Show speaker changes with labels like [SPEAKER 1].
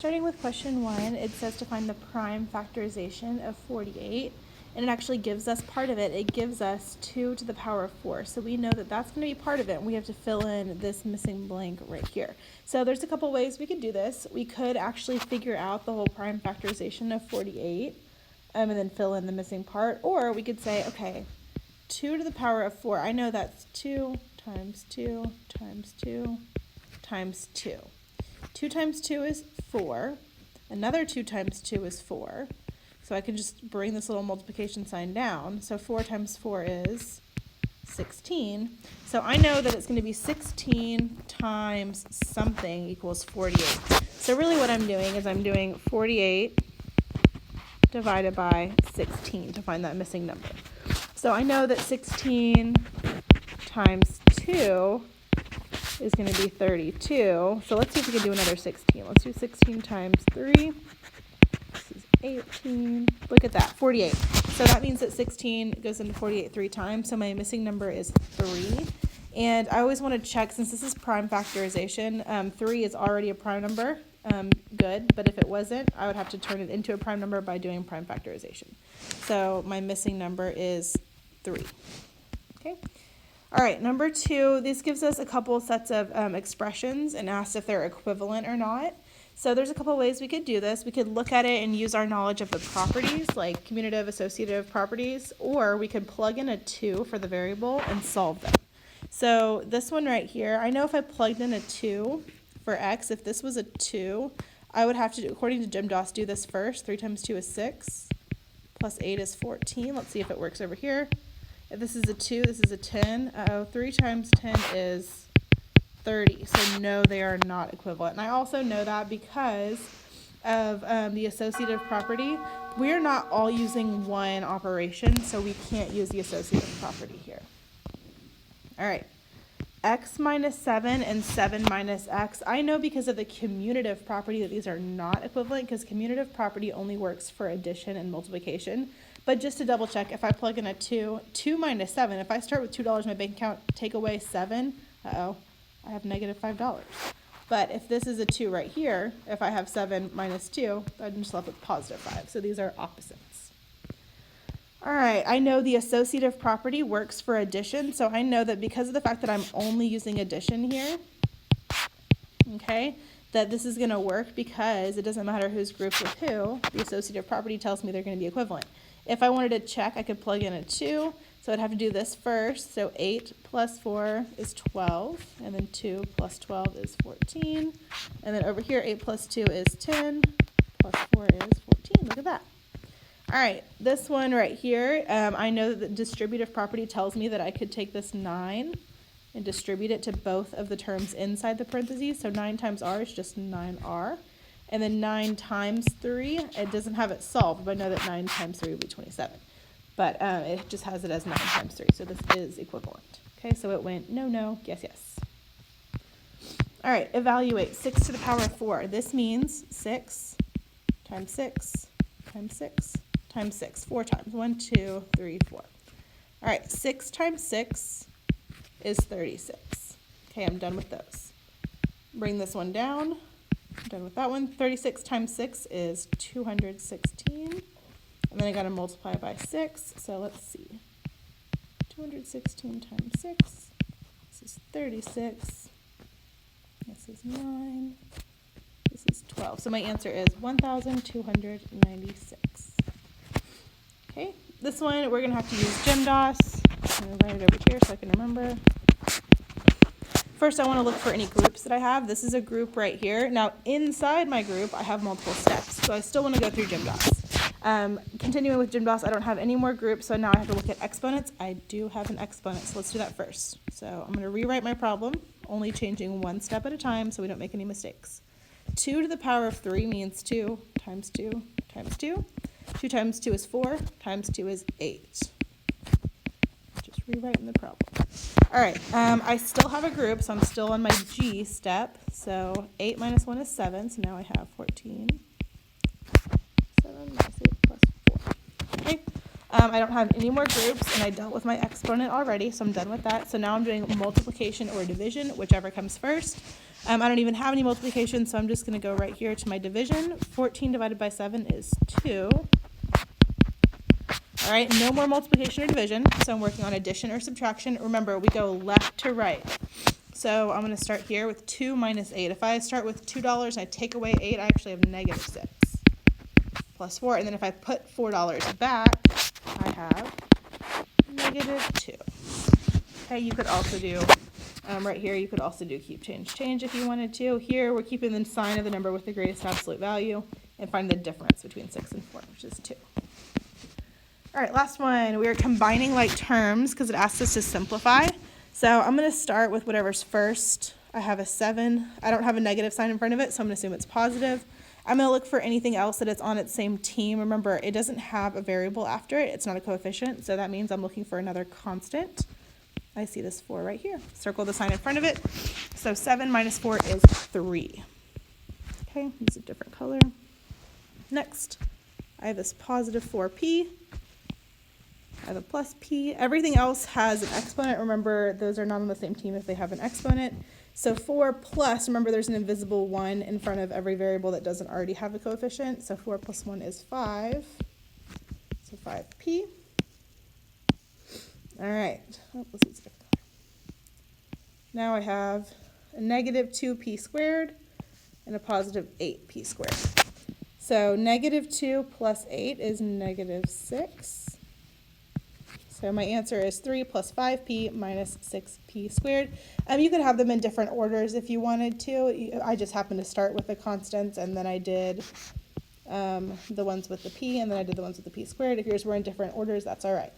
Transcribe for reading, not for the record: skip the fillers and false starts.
[SPEAKER 1] Starting with question 1, it says to find the prime factorization of 48, and it actually gives us part of it. It gives us 2 to the power of 4, so we know that that's going to be part of it, and we have to fill in this missing blank right here. So there's a couple ways we could do this. We could actually figure out the whole prime factorization of 48, and then fill in the missing part, or we could say, okay, 2 to the power of 4, I know that's 2 times 2 times 2 times 2. 2 times 2 is 4. Another 2 times 2 is 4. So I can just bring this little multiplication sign down. So 4 times 4 is 16. So I know that it's going to be 16 times something equals 48. So really what I'm doing is I'm doing 48 divided by 16 to find that missing number. So I know that 16 times 2 is going to be 32. So let's see if we can do another 16. Let's do 16 times 3. This is 18. Look at that, 48. So that means that 16 goes into 48 3 times. So my missing number is 3. And I always want to check, since this is prime factorization, 3 is already a prime number. Good, but if it wasn't, I would have to turn it into a prime number by doing prime factorization. So my missing number is 3. Okay. All right, number 2, this gives us a couple sets of expressions and asks if they're equivalent or not. So there's a couple ways we could do this. We could look at it and use our knowledge of the properties, like commutative, associative properties, or we could plug in a 2 for the variable and solve them. So this one right here, I know if I plugged in a 2 for x, if this was a 2, I would have to, according to GymDOS, do this first. 3 times 2 is 6, plus 8 is 14. Let's see if it works over here. If this is a 2, this is a 10. 3 times 10 is 30. So no, they are not equivalent. And I also know that because of the associative property. We're not all using one operation, so we can't use the associative property here. All right. X minus 7 and 7 minus x. I know because of the commutative property that these are not equivalent, because commutative property only works for addition and multiplication. But just to double check, if I plug in a 2 minus 7, if I start with $2 in my bank account, take away 7, I have negative $5. But if this is a 2 right here, if I have 7 minus 2, I'm just left with positive 5. So these are opposites. All right, I know the associative property works for addition, so I know that because of the fact that I'm only using addition here, okay, that this is going to work because it doesn't matter who's grouped with who. The associative property tells me they're going to be equivalent. If I wanted to check, I could plug in a 2, so I'd have to do this first. So 8 plus 4 is 12, and then 2 plus 12 is 14. And then over here, 8 plus 2 is 10, plus 4 is 14. Look at that. All right, this one right here, I know that the distributive property tells me that I could take this 9 and distribute it to both of the terms inside the parentheses. So 9 times r is just 9r. And then 9 times 3, it doesn't have it solved, but I know that 9 times 3 would be 27. But it just has it as 9 times 3, so this is equivalent. Okay, so it went no, no, yes, yes. All right, evaluate 6 to the power of 4. This means 6 times 6 times 6 times 6, 4 times. 1, 2, 3, 4. All right, 6 times 6 is 36. Okay, I'm done with those. Bring this one down. Done with that one. 36 times 6 is 216. And then I got to multiply by 6. So let's see. 216 times 6. This is 36. This is 9. This is 12. So my answer is 1,296. Okay. This one we're going to have to use GymDOS. I'm going to write it over here so I can remember. First, I want to look for any groups that I have. This is a group right here. Now, inside my group, I have multiple steps, so I still want to go through GymDOS. Continuing with GymDOS, I don't have any more groups, so now I have to look at exponents. I do have an exponent, so let's do that first. So I'm going to rewrite my problem, only changing one step at a time so we don't make any mistakes. 2 to the power of 3 means 2 times 2 times 2. 2 times 2 is 4, times 2 is 8. Just rewriting the problem. All right, I still have a group, so I'm still on my G step. So 8 minus 1 is 7, so now I have 14. 7 minus 8 plus 4. Okay, I don't have any more groups, and I dealt with my exponent already, so I'm done with that. So now I'm doing multiplication or division, whichever comes first. I don't even have any multiplication, so I'm just going to go right here to my division. 14 divided by 7 is 2. All right, no more multiplication or division, so I'm working on addition or subtraction. Remember, we go left to right. So I'm going to start here with 2 minus 8. If I start with $2 and I take away 8, I actually have negative 6 plus 4. And then if I put $4 back, I have negative 2. Okay, you could also do, right here, you could also do keep, change if you wanted to. Here, we're keeping the sign of the number with the greatest absolute value and find the difference between 6 and 4, which is 2. All right, last one. We are combining like terms because it asks us to simplify. So I'm going to start with whatever's first. I have a 7. I don't have a negative sign in front of it, so I'm going to assume it's positive. I'm going to look for anything else that it's on its same team. Remember, it doesn't have a variable after it. It's not a coefficient, so that means I'm looking for another constant. I see this 4 right here. Circle the sign in front of it. So 7 minus 4 is 3. Okay, use a different color. Next, I have this positive 4p. I have a plus p. Everything else has an exponent. Remember, those are not on the same team if they have an exponent. So 4 plus, remember there's an invisible 1 in front of every variable that doesn't already have a coefficient. So 4 plus 1 is 5. So 5p. All right. Oh, let's use a different color. Now I have a negative 2p squared and a positive 8p squared. So negative 2 plus 8 is negative 6. So my answer is 3 plus 5p minus 6p squared. You could have them in different orders if you wanted to. I just happened to start with the constants, and then I did the ones with the p, and then I did the ones with the p squared. If yours were in different orders, that's all right.